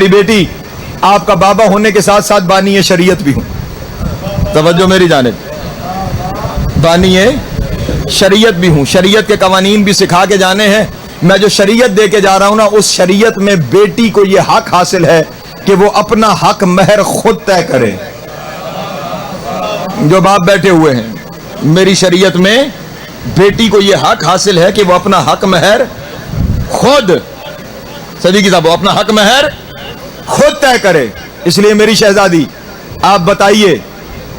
मेरी बेटी आपका बाबा होने के साथ साथ बानी शरीयत भी हूं। तवज्जो मेरी जानिब, बानी शरीयत भी हूं, शरीयत के कवानीन भी सिखा के जाने हैं। मैं जो शरीयत दे के जा रहा हूं ना, उस शरीयत में बेटी को यह हक हासिल है कि वो अपना हक महर खुद तय करे। जो बाप बैठे हुए हैं, मेरी शरीयत में बेटी को यह हक हासिल है कि वो अपना हक महर खुद, सदी की साहब, वो अपना हक महर खुद तय करे। इसलिए मेरी शहजादी, आप बताइए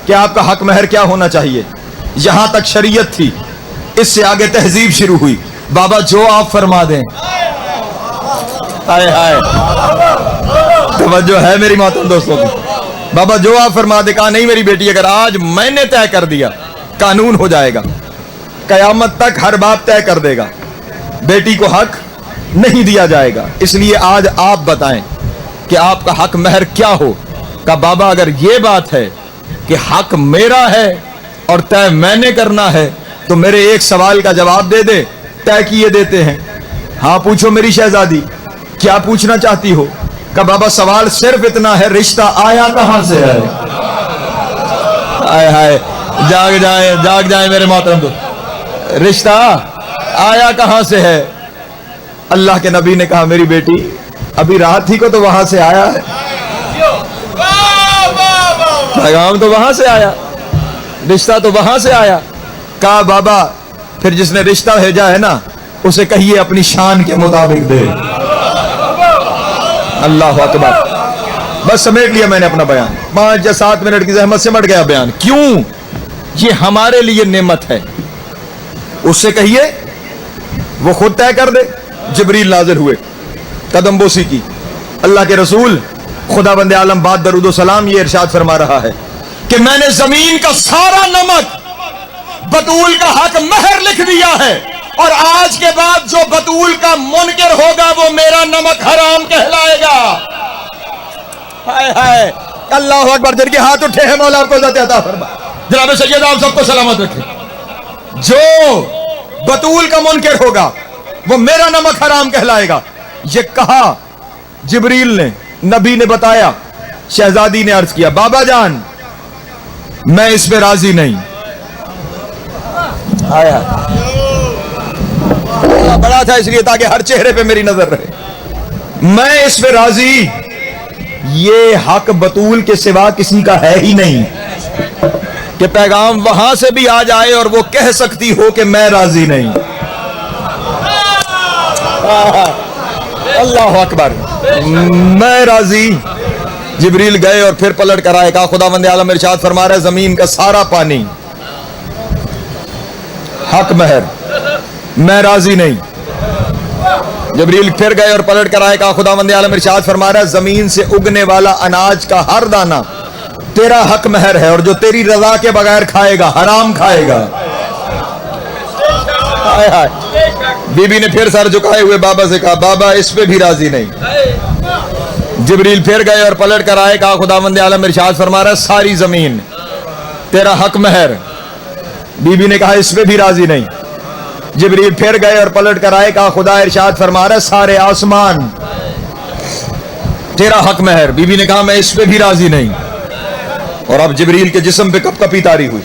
कि आपका हक महर क्या होना चाहिए। यहां तक शरीयत थी, इससे आगे तहजीब शुरू हुई। बाबा जो आप फरमा दें। हाय हाय, तवज्जो है मेरी मोहतरम दोस्तों की। बाबा जो आप फरमा दे। कहा नहीं मेरी बेटी, अगर आज मैंने तय कर दिया कानून हो जाएगा, कयामत तक हर बाप तय कर देगा, बेटी को हक नहीं दिया जाएगा। इसलिए आज आप बताएं कि आपका हक महर क्या हो। का बाबा अगर ये बात है कि हक मेरा है और तय मैंने करना है, तो मेरे एक सवाल का जवाब दे दे, तय किए देते हैं। हाँ पूछो मेरी शहजादी, क्या पूछना चाहती हो। का बाबा सवाल सिर्फ इतना है, रिश्ता आया कहां से है। हाय हाय, जाग जाए मेरे मोहतरम दोस्त, रिश्ता आया कहां से है। अल्लाह के नबी ने कहा मेरी बेटी अभी रात ही को तो वहां से आया है, पैगाम तो वहां से आया, रिश्ता तो वहां से आया। कहा बाबा फिर जिसने रिश्ता भेजा है ना, उसे कहिए अपनी शान के मुताबिक दे। अल्लाह अकबर। बस समेट लिया मैंने अपना बयान, 5 या 7 मिनट की जहमत से मट गया बयान। क्यों? ये हमारे लिए नेमत है। उससे कहिए वो खुद तय कर दे। जिब्रील नाजिल हुए, कदम बोसी की। अल्लाह के रसूल खुदा बंदे आलम बाद दरूद सलाम ये इरशाद फरमा रहा है कि मैंने जमीन का सारा नमक बतूल का हक महर लिख दिया है, और आज के बाद जो बतूल का मुनकर होगा वो मेरा नमक हराम कहलाएगा। हाय हाय, अल्लाह अकबर। जिनके हाथ उठे हैं मौला आपको इज्जत अता फरमा। जनाब सैयद आप सबको सलामत रखे। जो बतूल का मुनकर होगा वो मेरा नमक हराम कहलाएगा। ये कहा जिब्रील ने, नबी ने बताया। शहजादी ने अर्ज किया बाबा जान मैं इस पे राजी नहीं। आया बड़ा था इसलिए ताकि हर चेहरे पे मेरी नजर रहे। मैं इस पे राजी, ये हक बतूल के सिवा किसी का है ही नहीं कि पैगाम वहां से भी आ जाए और वो कह सकती हो कि मैं राजी नहीं। अल्लाह अकबर, मैं राजी। जिब्रील गए और फिर पलट कर आए। कहा खुदावंद आलम इरशाद फरमा रहे जमीन का सारा पानी हक महर, मैं राजी नहीं। जिब्रील फिर गए और पलट कर आए। कहा खुदावंद आलम इरशाद फरमा रहा है जमीन से उगने वाला अनाज का हर दाना तेरा हक महर है, और जो तेरी रजा के बगैर खाएगा हराम खाएगा। हाय हाय। बीबी ने फिर सर झुकाए हुए बाबा से कहा बाबा इस पे भी राजी नहीं। जिब्रील फिर गए और पलट कर आए। कहा खुदावंद आलम इरशाद फरमा रहा है सारी जमीन तेरा हक महर। बीबी ने कहा इस पे भी राजी नहीं। जिब्रील फिर गए और पलट कर आए। कहा खुदा इरशाद फरमा रहा है सारे आसमान तेरा हक महर। बीबी ने कहा मैं इस पे भी राजी नहीं। और अब जिब्रील के जिस्म पे कपकपी तारी हुई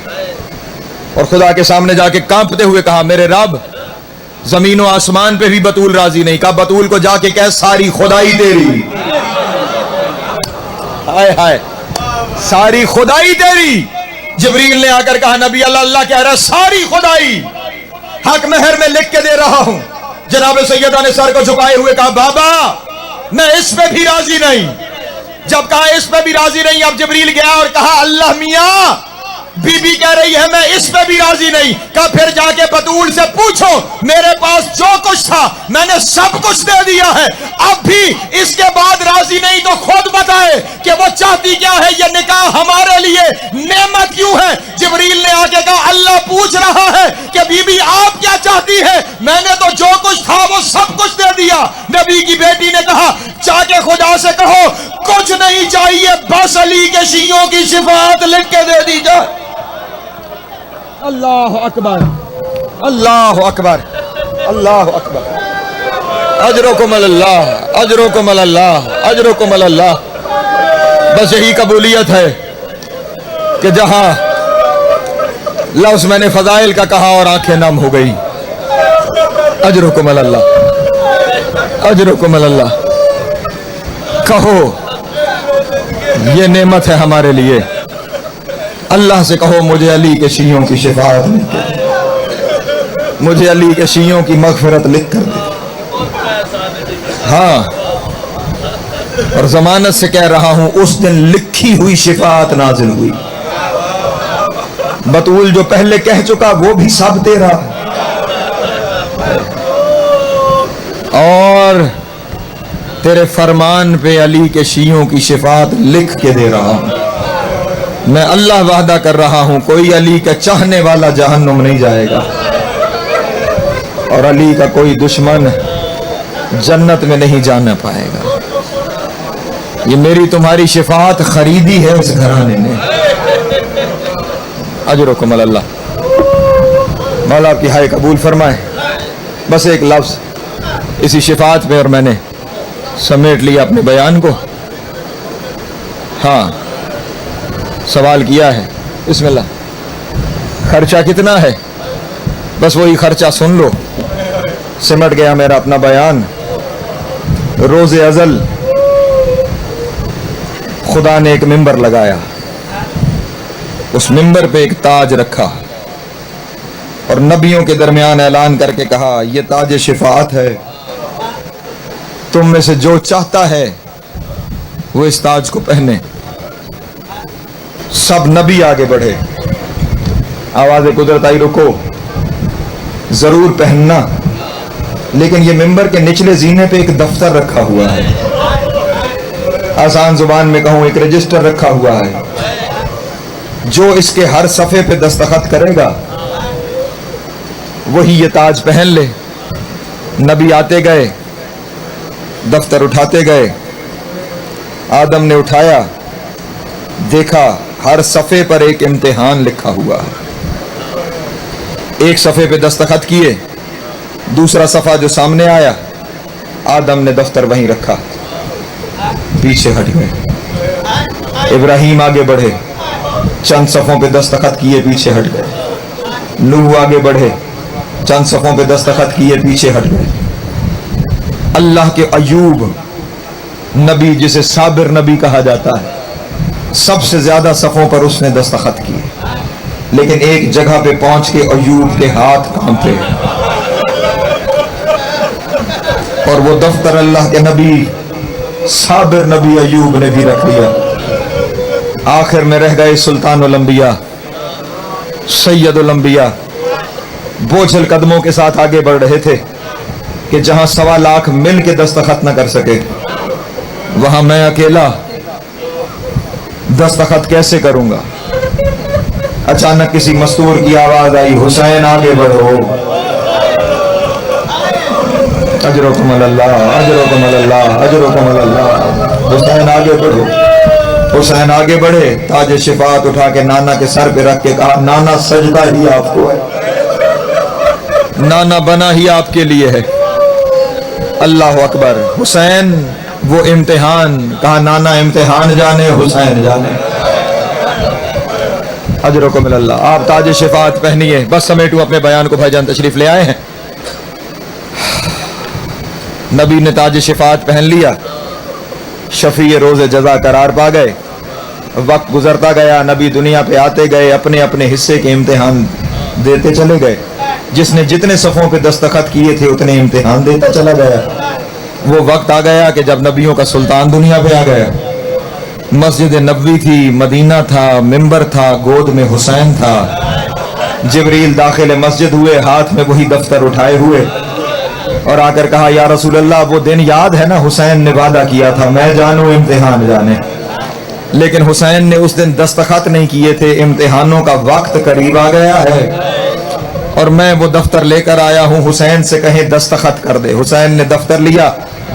और खुदा के सामने जाके कांपते हुए कहा मेरे रब जमीन और आसमान पे भी बतूल राजी नहीं। कहा बतूल को जाके कह सारी खुदाई तेरी। हाय हाय, सारी खुदाई तेरी। जिब्रील ने आकर कहा नबी अल्लाह कह रहा सारी खुदाई हक महर में लिख के दे रहा हूं। जनाब सैयदा ने सर को झुकाए हुए कहा बाबा मैं इस पे भी राजी नहीं। जब कहा इस पे भी राजी नहीं, अब जिब्रील गया और कहा अल्लाह मियां बीबी कह रही है मैं इस पे भी राजी नहीं। कहा फिर जाके बतूल से पूछो मेरे पास जो कुछ था मैंने सब कुछ दे दिया है, अब भी इसके बाद राजी नहीं तो खुद बताए कि वो चाहती क्या है। ये निकाह हमारे लिए नेमत क्यों है। जिब्रील ने आके कहा अल्लाह पूछ रहा है कि बीबी आप क्या चाहती है। मैंने तो जो कुछ था वो सब कुछ दे दिया। नबी की बेटी ने कहा जाके खुदा से कहो कुछ नहीं चाहिए, बस अली के शियों की शिफात लिख के दे दी जाए। अल्लाह अकबर, अल्लाह अकबर, अल्लाह अकबर। अजरुकुम अल्लाह, अजरुकुम अल्लाह, अजरुकुम अल्लाह। बस यही कबूलियत है कि जहां लफ्ज मैंने फजाइल का कहा और आंखें नम हो गई। अजरुकुम अल्लाह, अजरुकुम अल्लाह। कहो ये नेमत है हमारे लिए। अल्लाह से कहो मुझे अली के शियों की शिफाअत लिख कर दे, मुझे अली के शियों की मगफिरत लिख कर दे। हाँ, और जमानत से कह रहा हूं उस दिन लिखी हुई शिफाअत नाजिल हुई। बतूल जो पहले कह चुका वो भी सब तेरा, और तेरे फरमान पे अली के शियों की शिफाअत लिख के दे रहा हूं। मैं अल्लाह वादा कर रहा हूं कोई अली का चाहने वाला जहन्नुम नहीं जाएगा, और अली का कोई दुश्मन जन्नत में नहीं जाना पाएगा। ये मेरी तुम्हारी शिफाअत खरीदी है इस घराने ने। अजरुकुम अल्लाह। मौला आपकी हाय कबूल फरमाए। बस एक लफ्ज इसी शिफाअत में और मैंने समेट लिया अपने बयान को। हाँ, सवाल किया है, बिस्मिल्लाह। खर्चा कितना है? बस वही खर्चा सुन लो, सिमट गया मेरा अपना बयान। रोज़े अज़ल खुदा ने एक मिंबर लगाया, उस मिंबर पे एक ताज रखा और नबियों के दरमियान ऐलान करके कहा यह ताज शिफाअत है, तुम में से जो चाहता है वो इस ताज को पहने। सब नबी आगे बढ़े। आवाज़ कुदरत आई रुको, जरूर पहनना, लेकिन ये मिंबर के निचले जीने पे एक दफ्तर रखा हुआ है, आसान जुबान में कहूं एक रजिस्टर रखा हुआ है। जो इसके हर सफ़े पे दस्तखत करेगा वही ये ताज पहन ले। नबी आते गए, दफ्तर उठाते गए। आदम ने उठाया, देखा हर सफ़े पर एक इम्तिहान लिखा हुआ है। एक सफ़े पे दस्तखत किए, दूसरा सफ़ा जो सामने आया आदम ने दफ्तर वहीं रखा, पीछे हट गए। इब्राहीम आगे बढ़े, चंद सफ़ों पे दस्तखत किए, पीछे हट गए। नूह आगे बढ़े, चंद सफ़ों पे दस्तखत किए, पीछे हट गए। अल्लाह के अयूब नबी, जिसे साबिर नबी कहा जाता है, सबसे ज्यादा सफ़ों पर उसने दस्तखत किए, लेकिन एक जगह पे पहुंच के अयूब के हाथ कांपे और वो दफ्तर अल्लाह के नबी साबिर नबी अयूब ने भी रख लिया। आखिर में रह गए सुल्तानुल अंबिया, सैयदुल अंबिया। बोझल कदमों के साथ आगे बढ़ रहे थे कि जहां 1.25 लाख मिल के दस्तखत न कर सके, वहां मैं अकेला दस्तखत कैसे करूंगा। अचानक किसी मस्तूर की आवाज आई, हुसैन आगे बढ़ो। अजरुकुम अल्लाह, अजरुकुम अल्लाह, अजरुकुम अल्लाह। हुसैन आगे बढ़ो। हुसैन आगे बढ़े, ताज शिफाअत उठा के नाना के सर पे रख के कहा नाना सजदा ही आपको है, नाना बना ही आपके लिए है। अल्लाह अकबर। हुसैन वो इम्तिहान, कहा नाना इम्तिहान जाने, हुसैन जाने। अजरुकुम अल्लाह। आप ताज शिफाअत पहनिए। बस समेटू अपने बयान को, भाईजान तशरीफ ले आए हैं। नबी ने ताज शिफाअत पहन लिया, शफी रोज़े जज़ा करार पा गए। वक्त गुजरता गया, नबी दुनिया पे आते गए, अपने अपने हिस्से के इम्तिहान देते चले गए। जिसने जितने सफ़ों पे दस्तखत किए थे उतने इम्तिहान देता चला गया। वो वक्त आ गया कि जब नबियों का सुल्तान दुनिया पे आ गया। मस्जिद नबवी थी, मदीना था, मिंबर था, गोद में हुसैन था। जिब्रील दाखिल मस्जिद हुए, हाथ में वही दफ्तर उठाए हुए, और आकर कहा या रसूल अल्लाह वो दिन याद है ना, हुसैन ने वादा किया था मैं जानूं इम्तिहान जाने। लेकिन हुसैन ने उस दिन दस्तखत नहीं किए थे। इम्तिहानों का वक्त करीब आ गया है और मैं वो दफ्तर लेकर आया हूं, हुसैन से कहें दस्तखत कर दे। हुसैन ने दफ्तर लिया,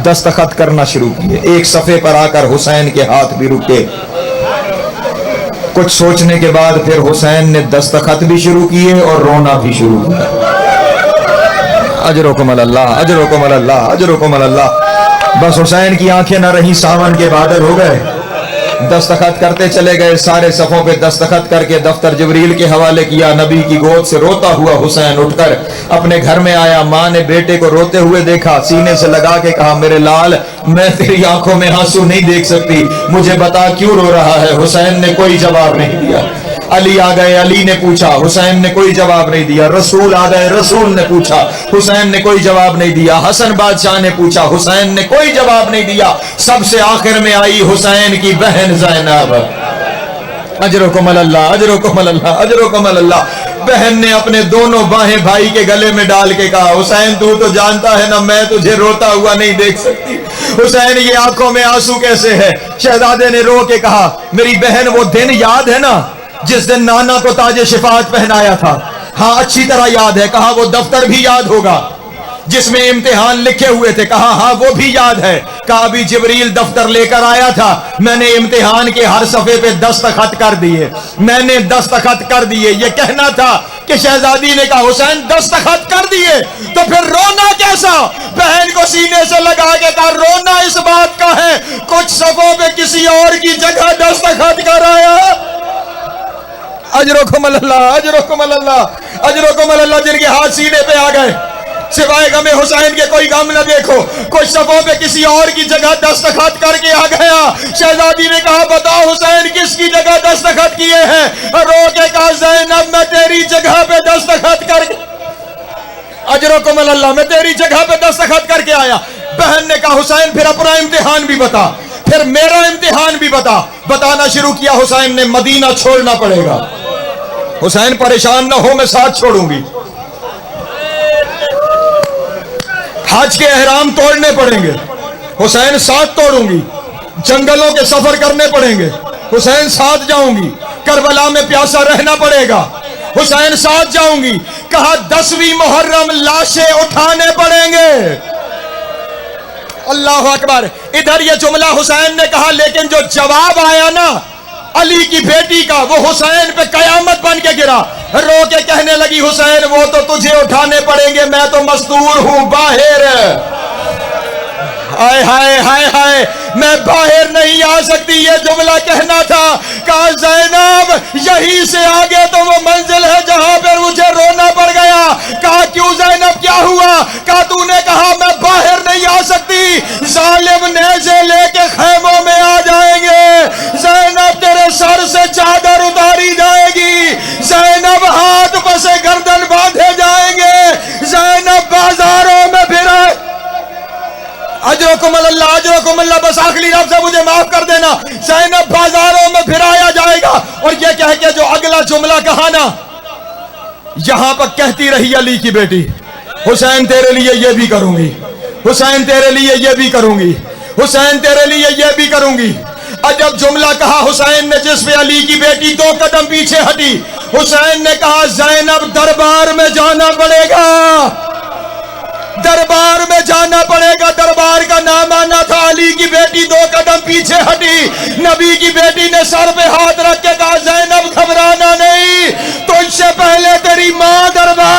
दस्तखत करना शुरू किए। एक सफ़े पर आकर हुसैन के हाथ भी रुके। कुछ सोचने के बाद फिर हुसैन ने दस्तखत भी शुरू किए और रोना भी शुरू किया। अजरुकुम अल्लाह, अजरुकुम अल्लाह, अजरुकुम अल्लाह। बस हुसैन की आंखें न रही, सावन के बादल हो गए। दस्तखत करते चले गए, सारे सफ़ों पे दस्तखत करके दफ्तर जिब्रील के हवाले किया। नबी की गोद से रोता हुआ हुसैन उठकर अपने घर में आया। माँ ने बेटे को रोते हुए देखा, सीने से लगा के कहा, मेरे लाल, मैं तेरी आंखों में आंसू नहीं देख सकती, मुझे बता क्यों रो रहा है। हुसैन ने कोई जवाब नहीं दिया। अली आ गए, अली ने पूछा, हुसैन ने कोई जवाब नहीं दिया। रसूल आ गए, रसूल ने पूछा, हुसैन ने कोई जवाब नहीं दिया। हसन बादशाह ने पूछा, हुसैन ने कोई जवाब नहीं दिया। सबसे आखिर में आई हुसैन की बहन ज़ैनब। अजरुकुम अल्लाह, अजरुकुम अल्लाह, अजरुकुम अल्लाह। बहन ने अपने दोनों बाहें भाई के गले में डाल के कहा, हुसैन तू तो जानता है ना, मैं तुझे रोता हुआ नहीं देख सकती। हुसैन ये आंखों में आंसू कैसे है। शहजादे ने रो के कहा, मेरी बहन वो दिन याद है ना जिस दिन नाना को ताजे शिफात पहनाया था। हाँ अच्छी तरह याद है। कहा वो दफ्तर भी याद होगा जिसमें इम्तिहान लिखे हुए थे। कहा हाँ वो भी याद है। कहा अभी जिब्रील दफ्तर लेकर आया था, मैंने इम्तिहान के हर सफे पे दस्तखत कर दिए, मैंने दस्तखत कर दिए। ये कहना था कि शहजादी ने कहा, हुसैन दस्तखत कर दिए तो फिर रोना कैसा। बहन को सीने से लगा के कहा, रोना इस बात का है कुछ सफों पे किसी और की जगह दस्तखत कराया। अजरुकुम अल्लाह, अजरुकुम अल्लाह, अजरुकुम अल्लाह। जिनके हाथ सीने पे आ गए, सिवाय गमे हुसैन के कोई गम न देखो। कुछ सफों पे किसी और की जगह दस्तखत करके आ गया। शहजादी ने कहा, बताओ हुसैन किसकी जगह दस्तखत किए हैं। रो के कहा, ज़ैनब मैं तेरी जगह पे दस्तखत करके, अजरुकुम अल्लाह, मैं तेरी जगह पे दस्तखत करके आया। बहन ने कहा, हुसैन फिर अपना इम्तिहान भी बता, फिर मेरा इम्तिहान भी बता। बताना शुरू किया। हुसैन ने, मदीना छोड़ना पड़ेगा। हुसैन परेशान ना हो, मैं साथ छोड़ूंगी। हज के एहराम तोड़ने पड़ेंगे, हुसैन साथ तोड़ूंगी। जंगलों के सफर करने पड़ेंगे, हुसैन साथ जाऊंगी। करबला में प्यासा रहना पड़ेगा, हुसैन साथ जाऊंगी। कहा 10वीं मुहर्रम लाशें उठाने पड़ेंगे। अल्लाह अकबर। इधर ये जुमला हुसैन ने कहा, लेकिन जो जवाब आया ना अली की बेटी का, वो हुसैन पे कयामत बन के गिरा। रो के कहने लगी, हुसैन वो तो तुझे उठाने पड़ेंगे, मैं तो मजदूर हूं बाहर। हाय हाय हाय हाय, मैं बाहर नहीं आ सकती। ये जुमला कहना था। कहा ज़ैनब यहीं से आगे तो वो मंजिल है जहां पर मुझे रोना पड़ गया। कहा क्यों ज़ैनब, क्या हुआ। कहा तूने कहा मैं बाहर नहीं आ सकती, जालिम नेज़े लेके खैमों में आ जाएंगे। ज़ैनब तेरे सर से चादर उतारी जाएगी, ज़ैनब हाथ पसे गर्दन बांधे जाएंगे, ज़ैनब बाजारों में फिरा। अजरुकुम अल्लाह, अजरुकुम अल्लाह। बस आखिरी लफ्ज़ मुझे माफ कर देना। ज़ैनब बाजारों में फिराया जाएगा। और ये कह के जो अगला जुमला कहा ना, यहां पर कहती रही अली की बेटी, हुसैन तेरे लिए ये भी करूंगी, हुसैन तेरे लिए ये भी करूंगी, हुसैन तेरे लिए ये भी करूंगी। और जब जुमला कहा हुसैन ने, जिस पे अली की बेटी 2 कदम पीछे हटी, हुसैन ने कहा ज़ैनब दरबार में जाना पड़ेगा, दरबार में जाना पड़ेगा। दरबार का नाम आना था। अली की बेटी 2 कदम पीछे हटी। नबी की बेटी ने सर पे हाथ रख के कहा, ज़ैनब घबराना नहीं, तुझसे पहले तेरी मां दरबार